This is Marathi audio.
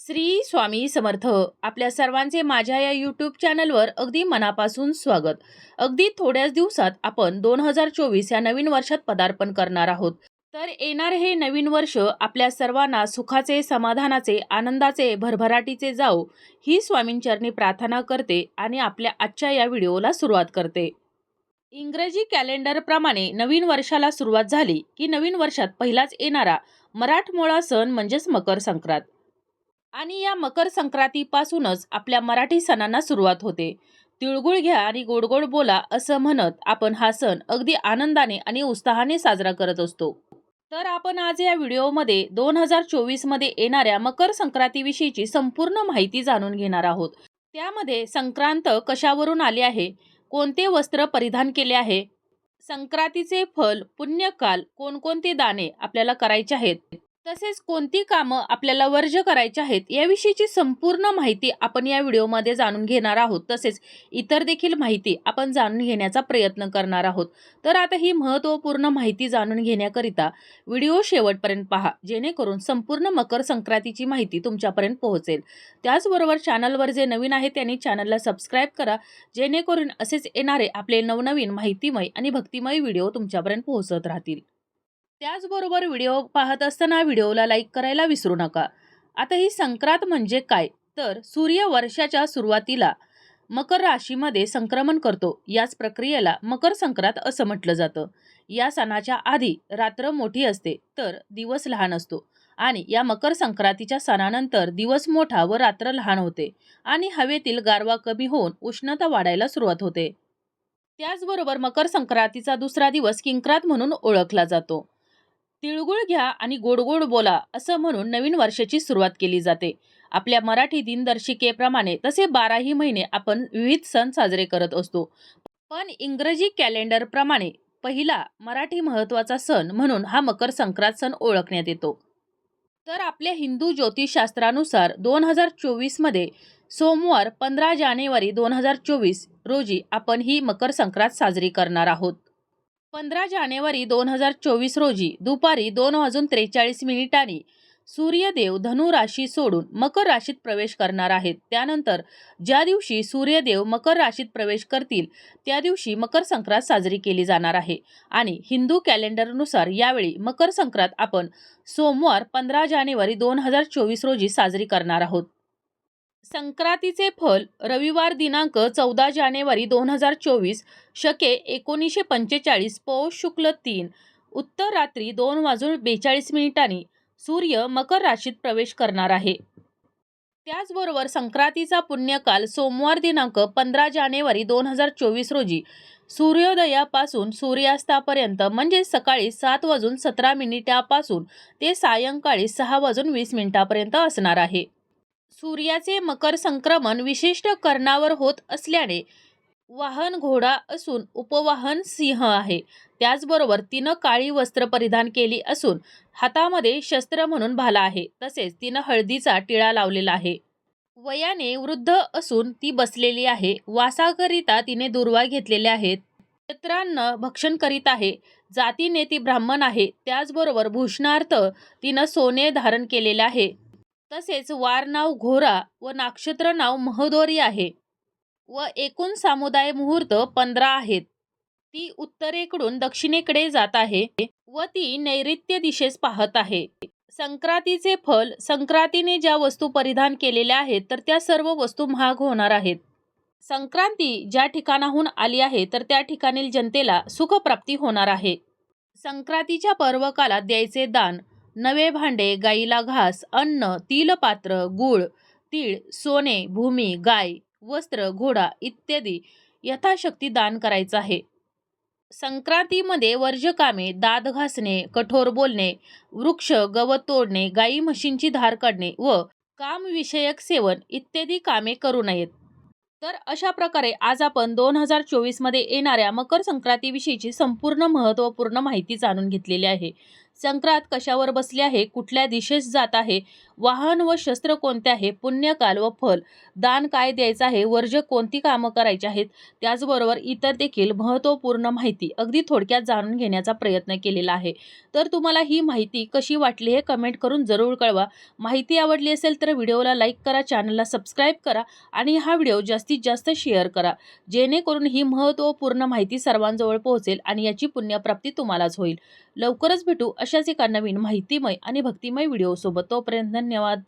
श्री स्वामी समर्थ. आपल्या सर्वांचे माझ्या या यूट्यूब चॅनलवर अगदी मनापासून स्वागत. अगदी थोड्याच दिवसात आपण 2024 या नवीन वर्षात पदार्पण करणार आहोत. तर येणार हे नवीन वर्ष आपल्या सर्वांना सुखाचे, समाधानाचे, आनंदाचे, भरभराटीचे जाओ ही स्वामींचरणी प्रार्थना करते आणि आपल्या आजच्या या व्हिडिओला सुरुवात करते. इंग्रजी कॅलेंडर प्रमाणे नवीन वर्षाला सुरुवात झाली की नवीन वर्षात पहिलाच येणारा मराठमोळा सण म्हणजेच मकर संक्रांत. आणि या मकर संक्रांतीपासूनच आपल्या मराठी सणांना सुरुवात होते. तिळगुळ घ्या आणि गोड गोड बोला असं म्हणत आपण हा सण अगदी आनंदाने आणि उत्साहाने साजरा करत असतो. तर आपण आज या व्हिडिओमध्ये 2024 मध्ये येणाऱ्या मकर संक्रांतीविषयीची संपूर्ण माहिती जाणून घेणार आहोत. त्यामध्ये संक्रांत कशावरून आले आहे, कोणते वस्त्र परिधान केले आहे, संक्रांतीचे फल, पुण्यकाल, कोणकोणते दाने आपल्याला करायचे आहेत, तसेच कोणती कामं आपल्याला वर्ज्य करायची आहेत याविषयीची संपूर्ण माहिती आपण या व्हिडिओमध्ये जाणून घेणार आहोत. तसेच इतर देखील माहिती आपण जाणून घेण्याचा प्रयत्न करणार आहोत. तर आता ही महत्त्वपूर्ण माहिती जाणून घेण्याकरिता व्हिडिओ शेवटपर्यंत पहा, जेणेकरून संपूर्ण मकर संक्रांतीची माहिती तुमच्यापर्यंत पोहोचेल. त्याचबरोबर चॅनलवर जे नवीन आहे त्यांनी चॅनलला सबस्क्राईब करा, जेणेकरून असेच येणारे आपले नवनवीन माहितीमय आणि भक्तिमय व्हिडिओ तुमच्यापर्यंत पोहोचत राहतील. त्याचबरोबर व्हिडिओ पाहत असताना व्हिडिओला लाईक करायला विसरू नका. आता ही संक्रांत म्हणजे काय, तर सूर्य वर्षाच्या सुरुवातीला मकर राशीमध्ये संक्रमण करतो. याच प्रक्रियेला मकर संक्रांत असं म्हटलं जातं. या सणाच्या आधी रात्र मोठी असते तर दिवस लहान असतो आणि या मकर संक्रांतीच्या सणानंतर दिवस मोठा व रात्र लहान होते आणि हवेतील गारवा कमी होऊन उष्णता वाढायला सुरुवात होते. त्याचबरोबर मकर संक्रांतीचा दुसरा दिवस किंक्रांत म्हणून ओळखला जातो. तिळगुळ घ्या आणि गोड गोड बोला असं म्हणून नवीन वर्षाची सुरुवात केली जाते. आपल्या मराठी दिनदर्शिकेप्रमाणे तसे 12ही महिने आपण विविध सण साजरे करत असतो. पण इंग्रजी कॅलेंडर प्रमाणे पहिला मराठी महत्त्वाचा सण म्हणून हा मकर संक्रांत सण ओळखण्यात येतो. तर आपल्या हिंदू ज्योतिषशास्त्रानुसार 2024 मध्ये सोमवार 15 जानेवारी 2024 रोजी आपण ही मकर संक्रांत साजरी करणार आहोत. 15 जानेवारी 2024 रोजी दुपारी 2:43 सूर्यदेव धनु राशी सोडून मकर राशीत प्रवेश करणार आहेत. त्यानंतर ज्या दिवशी सूर्यदेव मकर राशीत प्रवेश करतील त्या दिवशी मकर संक्रांत साजरी केली जाणार आहे आणि हिंदू कॅलेंडरनुसार यावेळी मकर संक्रांत आपण सोमवार 15 जानेवारी 2024 रोजी साजरी करणार आहोत. संक्रांतीचे फल रविवार दिनांक 14 जानेवारी 2024 शके 1945 पौष शुक्ल 3 उत्तर रात्री 2:42 सूर्य मकर राशीत प्रवेश करणार आहे. त्याचबरोबर संक्रांतीचा पुण्यकाल सोमवार दिनांक 15 जानेवारी 2024 रोजी सूर्योदयापासून सूर्यास्तापर्यंत म्हणजे सकाळी 7:17 ते सायंकाळी 6:20 असणार आहे. सूर्याचे मकर संक्रमण विशिष्ट कर्णावर होत असल्याने वाहन घोडा असून उपवाहन सिंह आहे. त्याचबरोबर तिनं काळी वस्त्र परिधान केली असून हातामध्ये शस्त्र म्हणून भाला आहे. तसेच तिनं हळदीचा टिळा लावलेला आहे. वयाने वृद्ध असून ती बसलेली आहे. वासाकरिता तिने दुर्वा घेतलेले आहेत. पितरांना भक्षण करीत आहे. जातीने ती ब्राह्मण आहे. त्याचबरोबर भूषणार्थ तिनं सोने धारण केलेले आहे. तसेच वार नाव घोरा व नक्षत्र नाव महोदरी आहे व एकूण सामुदाय मुहूर्त 15 आहेत. ती उत्तरेकडून दक्षिणेकडे जात आहे व ती नैऋत्य दिशेस पाहत आहे. संक्रांतीचे फल, संक्रांतीने ज्या वस्तू परिधान केलेल्या आहेत तर त्या सर्व वस्तू महाग होणार आहेत. संक्रांती ज्या ठिकाणाहून आली आहे तर त्या ठिकाणील जनतेला सुखप्राप्ती होणार आहे. संक्रांतीच्या पर्वकालात द्यायचे दान: नवे भांडे, गाईला घास, अन्न, तिलपात्र, गूळ, तीळ, सोने, भूमी, गाय, वस्त्र, घोडा इत्यादी यथाशक्ती दान करायचं आहे. संक्रांतीमध्ये वर्ज्य कामे: दात घासणे, कठोर बोलणे, वृक्ष गवत तोडणे, गाई म्हशींची धार काढणे व कामविषयक सेवन इत्यादी कामे करू नयेत. तर अशा प्रकारे आज आपण 2024 मध्ये येणाऱ्या मकर संक्रांतीविषयीची संपूर्ण महत्त्वपूर्ण माहिती जाणून घेतलेली आहे. संक्रांत कशावर बसली आहे, कुठल्या दिशेस जात आहे, वाहन व शस्त्र कोणते आहे, पुण्यकाल व फल, दान काय द्यायचं आहे, वर्ज्य कोणती कामं करायची आहेत, त्याचबरोबर इतर देखील महत्त्वपूर्ण माहिती अगदी थोडक्यात जाणून घेण्याचा प्रयत्न केलेला आहे. तर तुम्हाला ही माहिती कशी वाटली हे कमेंट करून जरूर कळवा. माहिती आवडली असेल तर व्हिडिओला लाईक करा, चॅनलला सबस्क्राईब करा आणि हा व्हिडिओ जास्तीत जास्त शेअर करा, जेणेकरून ही महत्त्वपूर्ण माहिती सर्वांजवळ पोहोचेल आणि याची पुण्यप्राप्ती तुम्हालाच होईल. लवकरच भेटू अशाच एका नवीन माहितीमय आणि भक्तिमय व्हिडिओसोबत. तोपर्यंत धन्यवाद.